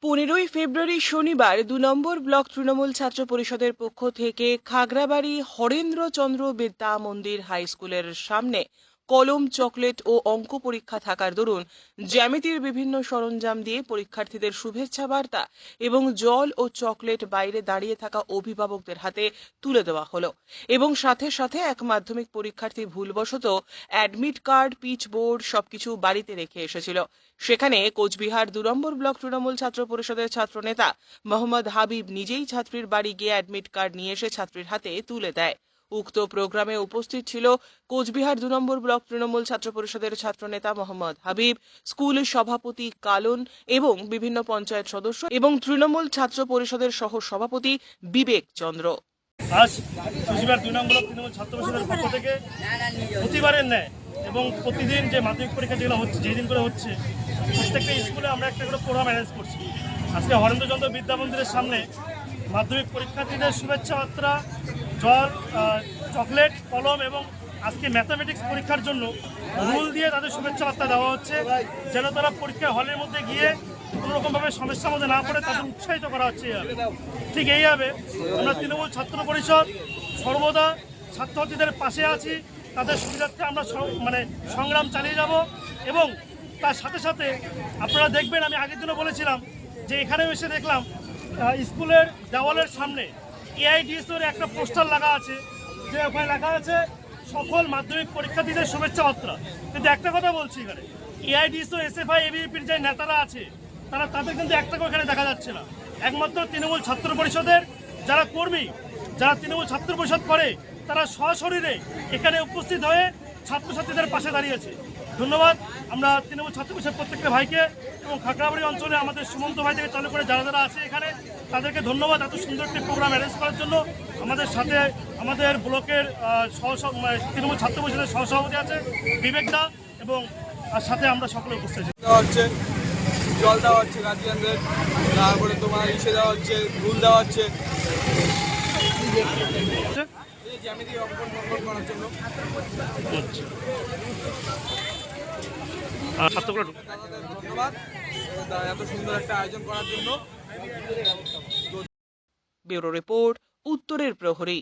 15ই ফেব্রুয়ারি শনিবার 2 নম্বর ব্লক তৃণমূল ছাত্র পরিষদের পক্ষ থেকে খাগড়াবাড়ি হরেন্দ্রচন্দ্র বিদ্যা মন্দির হাই স্কুলের সামনে কলম, চকলেট ও অঙ্ক পরীক্ষা থাকার দরুন জ্যামিতির বিভিন্ন সরঞ্জাম দিয়ে পরীক্ষার্থীদের শুভেচ্ছা বার্তা এবং জল ও চকলেট বাইরে দাঁড়িয়ে থাকা অভিভাবকদের হাতে তুলে দেওয়া হলো এবং সাথে সাথে এক মাধ্যমিক পরীক্ষার্থী ভুলবশত অ্যাডমিট কার্ড, পিচ বোর্ড সবকিছু বাড়িতে রেখে এসেছিল। সেখানে কোচবিহার 2 নম্বর ব্লক তৃণমূল ছাত্র পরিষদের ছাত্র নেতা মোহাম্মদ হাবিব নিজেই ছাত্রীর বাড়ি গিয়ে অ্যাডমিট কার্ড নিয়ে এসে ছাত্রীর হাতে তুলে দেয়। উক্ত প্রোগ্রামে উপস্থিত ছিল কোচবিহার 2 নম্বর ব্লক তৃণমূল ছাত্র পরিষদের ছাত্র নেতা মোহাম্মদ হাবিব, স্কুল সভাপতি কালন এবং বিভিন্ন পঞ্চায়েত সদস্য এবং তৃণমূল ছাত্র পরিষদের সহ সভাপতি বিবেক চন্দ্র। আজ কোচবিহার 2 নম্বর ব্লক তৃণমূল ছাত্র পরিষদের পক্ষ থেকে প্রতিবারের ন্যায় এবং প্রতিদিন যে মাধ্যমিক পরীক্ষা যেগুলো হচ্ছে, যেদিন করে হচ্ছে, প্রত্যেকটা স্কুলে আমরা একটা করে প্রোগ্রাম অ্যারেঞ্জ করছি। আজকে হরেন্দ্রচন্দ্র বিদ্যা মন্দিরের সামনে মাধ্যমিক পরীক্ষার্থীদের শুভেচ্ছা বার্তা, জল, চকলেট, কলম এবং আজকে ম্যাথামেটিক্স পরীক্ষার জন্য রুল দিয়ে তাদের শুভেচ্ছা বার্তা দেওয়া হচ্ছে, যেন তারা পরীক্ষা হলের মধ্যে গিয়ে কোনোরকমভাবে সমস্যার মধ্যে না পড়ে তাদের উৎসাহিত করা হচ্ছে। ঠিক এইভাবে আমরা তৃণমূল ছাত্র পরিষদ সর্বদা ছাত্রছাত্রীদের পাশে আছি, তাদের সুবিধার্থে আমরা সংগ্রাম চালিয়ে যাব। এবং তার সাথে সাথে আপনারা দেখবেন, আমি আগের দিনও বলেছিলাম যে এখানে এসে দেখলাম স্কুলের দেওয়ালের সামনে এআইডিএসওর একটা পোস্টার লাগা আছে, যে ওখানে লেখা আছে সকল মাধ্যমিক পরীক্ষার্থীদের শুভেচ্ছা বার্তা। কিন্তু একটা কথা বলছি, এখানে এআইডিএসও, এসএফআই, এবিভিপির যে নেতারা আছে তাদের কিন্তু একটা এখানে দেখা যাচ্ছে না। একমাত্র তৃণমূল ছাত্র পরিষদের যারা কর্মী, যারা তৃণমূল ছাত্র পরিষদ করে, তারা সশরীরে এখানে উপস্থিত হয়ে ছাত্রছাত্রীদের পাশে দাঁড়িয়েছে। ধন্যবাদ আমরা তৃণমূল ছাত্র পরিষদের প্রত্যেকটা ভাইকে এবং খাগড়াবাড়ি অঞ্চলে আমাদের সুমন্ত ভাই থেকে চালু করে যারা যারা আছে এখানে, তাদেরকে ধন্যবাদ এত সুন্দর একটি প্রোগ্রাম অ্যারেঞ্জ করার জন্য। আমাদের সাথে আমাদের ব্লকের তৃণমূল ছাত্র পরিষদের সহসভাপতি আছে বিবেক দা, এবং সাথে আমরা সকলে উপস্থিত হচ্ছে, জল দেওয়া হচ্ছে গার্জিয়ানদের, তারপরে তোমার ইসে দেওয়া হচ্ছে, রুল দেওয়া হচ্ছে জ্যামিতি অঙ্কন করার জন্য। ধন্যবাদ এত সুন্দর একটা আয়োজন করার জন্য। ব্যুরো রিপোর্ট, উত্তরের প্রহরী।